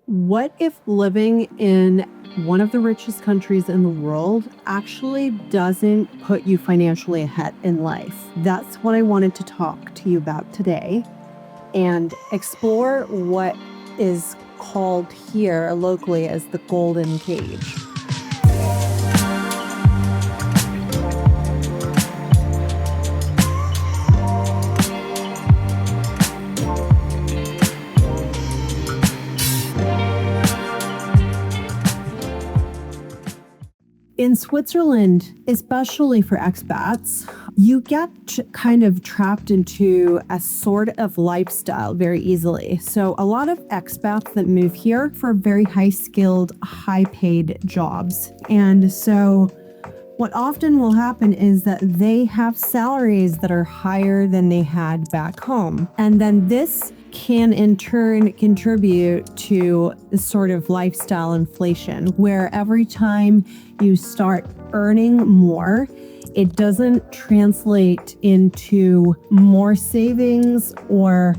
What if living in one of the richest countries in the world actually doesn't put you financially ahead in life? That's what I wanted to talk to you about today and explore what is called here locally as the golden cage. In Switzerland, especially for expats, you get kind of trapped into a sort of lifestyle very easily. So a lot of expats that move here for very high-skilled, high-paid jobs. And so what often will happen is that they have salaries that are higher than they had back home. And then this can in turn contribute to the sort of lifestyle inflation where every time you start earning more, it doesn't translate into more savings or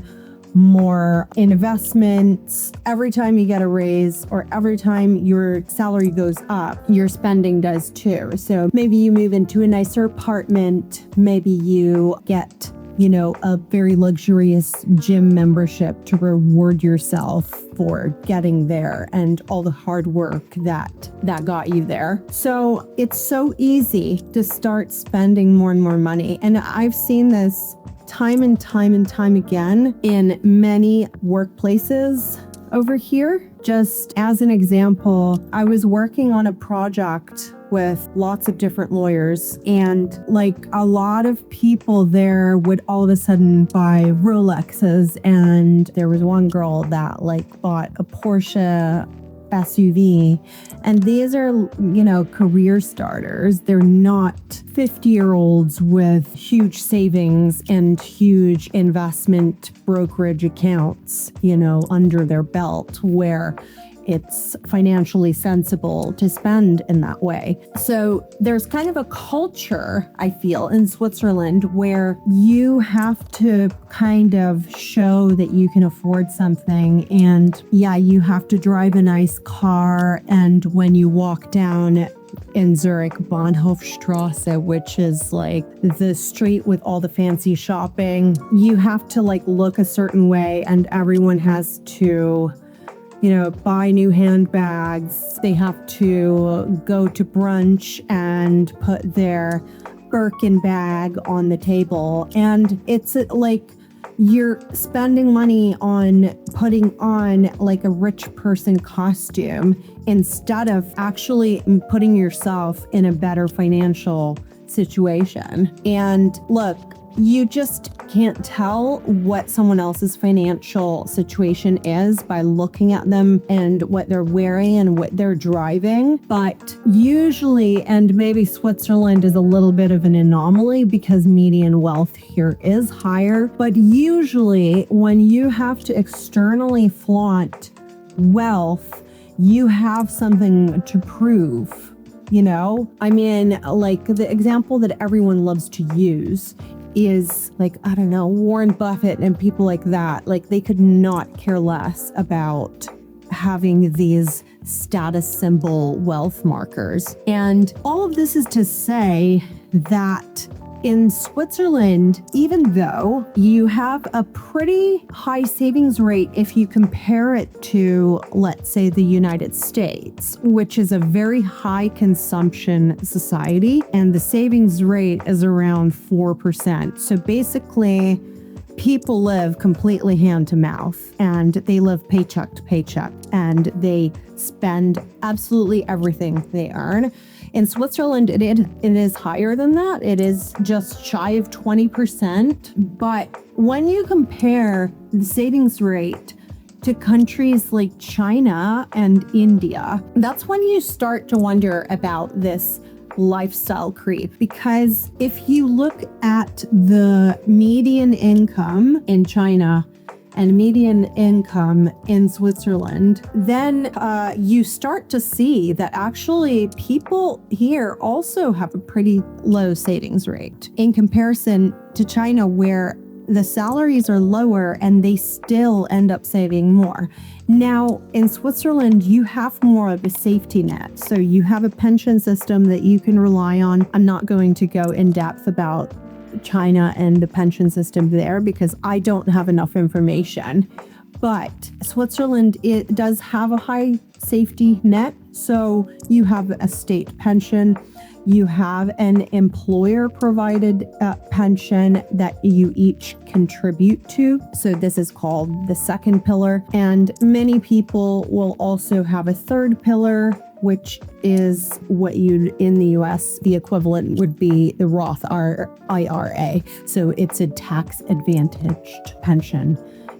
more investments. Every time you get a raise or every time your salary goes up, your spending does too. So maybe you move into a nicer apartment, maybe you get a very luxurious gym membership to reward yourself for getting there and all the hard work that got you there. So it's so easy to start spending more and more money. And I've seen this time and time again in many workplaces over here. Just as an example, I was working on a project with lots of different lawyers, and a lot of people there would all of a sudden buy Rolexes, and there was one girl that bought a Porsche SUV, and these are career starters. They're not 50-year-olds with huge savings and huge investment brokerage accounts under their belt where it's financially sensible to spend in that way. So there's kind of a culture, I feel, in Switzerland where you have to kind of show that you can afford something. And yeah, you have to drive a nice car. And when you walk down in Zurich, Bahnhofstrasse, which is the street with all the fancy shopping, you have to look a certain way, and everyone has to buy new handbags. They have to go to brunch and put their Birkin bag on the table. And it's you're spending money on putting on a rich person costume instead of actually putting yourself in a better financial situation. And look, you just can't tell what someone else's financial situation is by looking at them and what they're wearing and what they're driving. But usually, and maybe Switzerland is a little bit of an anomaly because median wealth here is higher, but usually when you have to externally flaunt wealth, you have something to prove. The example that everyone loves to use is Warren Buffett and people like that. They could not care less about having these status symbol wealth markers. And all of this is to say that in Switzerland, even though you have a pretty high savings rate if you compare it to, let's say, the United States, which is a very high consumption society, and the savings rate is around 4%. So basically, people live completely hand to mouth, and they live paycheck to paycheck, and they spend absolutely everything they earn. In Switzerland, it is higher than that. It is just shy of 20%. But when you compare the savings rate to countries like China and India, that's when you start to wonder about this lifestyle creep. Because if you look at the median income in China and median income in Switzerland, then you start to see that actually people here also have a pretty low savings rate in comparison to China, where the salaries are lower and they still end up saving more. Now, in Switzerland, you have more of a safety net. So you have a pension system that you can rely on. I'm not going to go in depth about China and the pension system there because I don't have enough information. But Switzerland, it does have a high safety net. So you have a state pension. You have an employer-provided pension that you each contribute to. So this is called the second pillar. And many people will also have a third pillar, which is what in the US, the equivalent would be the Roth IRA. So it's a tax-advantaged pension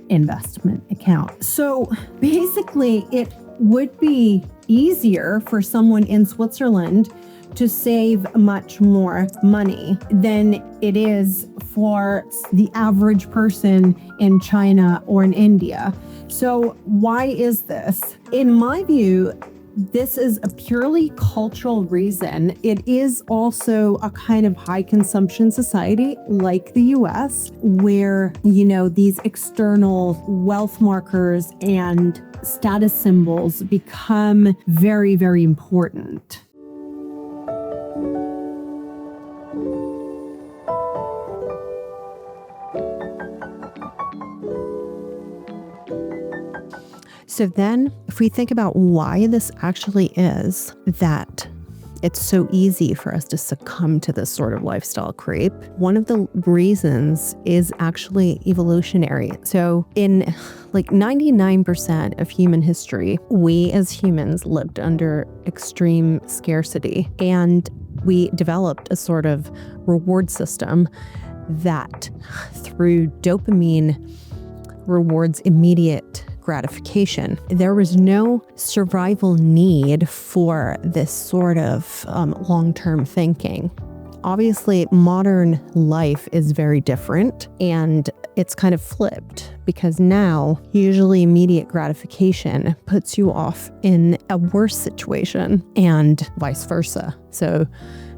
investment account. So basically, it would be easier for someone in Switzerland to save much more money than it is for the average person in China or in India. So why is this? In my view, this is a purely cultural reason. It is also a kind of high consumption society like the US, where, these external wealth markers and status symbols become very, very important. So then, if we think about why this actually is that it's so easy for us to succumb to this sort of lifestyle creep, one of the reasons is actually evolutionary. So in 99% of human history, we as humans lived under extreme scarcity, and we developed a sort of reward system that through dopamine rewards immediate gratification. There was no survival need for this sort of long-term thinking. Obviously, modern life is very different, and it's kind of flipped because now usually immediate gratification puts you off in a worse situation and vice versa. So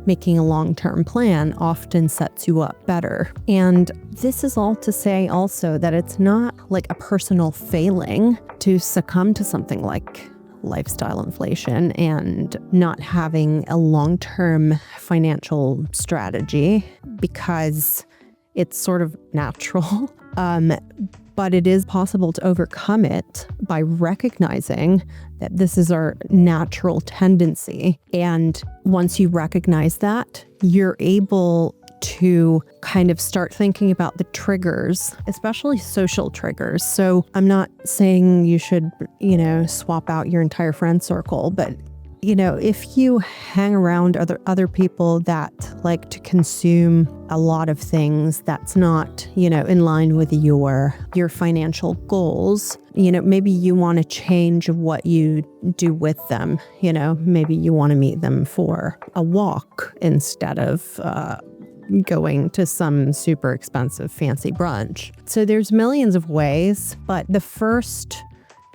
making a long-term plan often sets you up better. And this is all to say also that it's not like a personal failing to succumb to something like lifestyle inflation and not having a long-term financial strategy, because it's sort of natural. But it is possible to overcome it by recognizing that this is our natural tendency. And once you recognize that, you're able to kind of start thinking about the triggers, especially social triggers. So I'm not saying you should, swap out your entire friend circle, but if you hang around other people that like to consume a lot of things that's not, in line with your financial goals, maybe you want to change what you do with them. Maybe you want to meet them for a walk instead of going to some super expensive fancy brunch. So there's millions of ways, but the first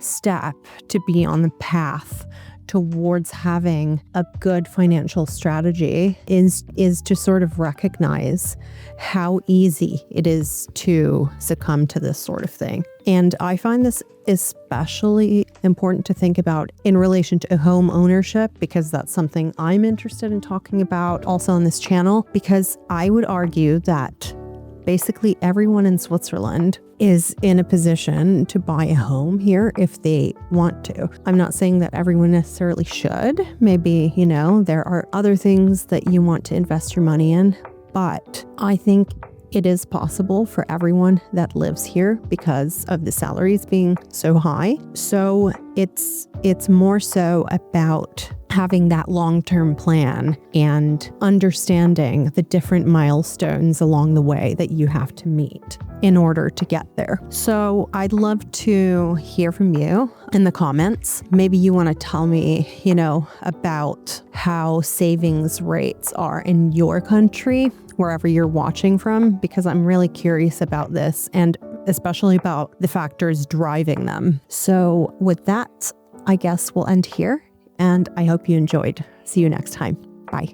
step to be on the path towards having a good financial strategy is to sort of recognize how easy it is to succumb to this sort of thing. And I find this especially important to think about in relation to home ownership, because that's something I'm interested in talking about also on this channel, because I would argue that basically everyone in Switzerland is in a position to buy a home here if they want to. I'm not saying that everyone necessarily should. Maybe, there are other things that you want to invest your money in, but I think it is possible for everyone that lives here because of the salaries being so high. So it's more so about having that long-term plan and understanding the different milestones along the way that you have to meet in order to get there. So I'd love to hear from you in the comments. Maybe you want to tell me, about how savings rates are in your country, wherever you're watching from, because I'm really curious about this and especially about the factors driving them. So with that, I guess we'll end here. And I hope you enjoyed. See you next time. Bye.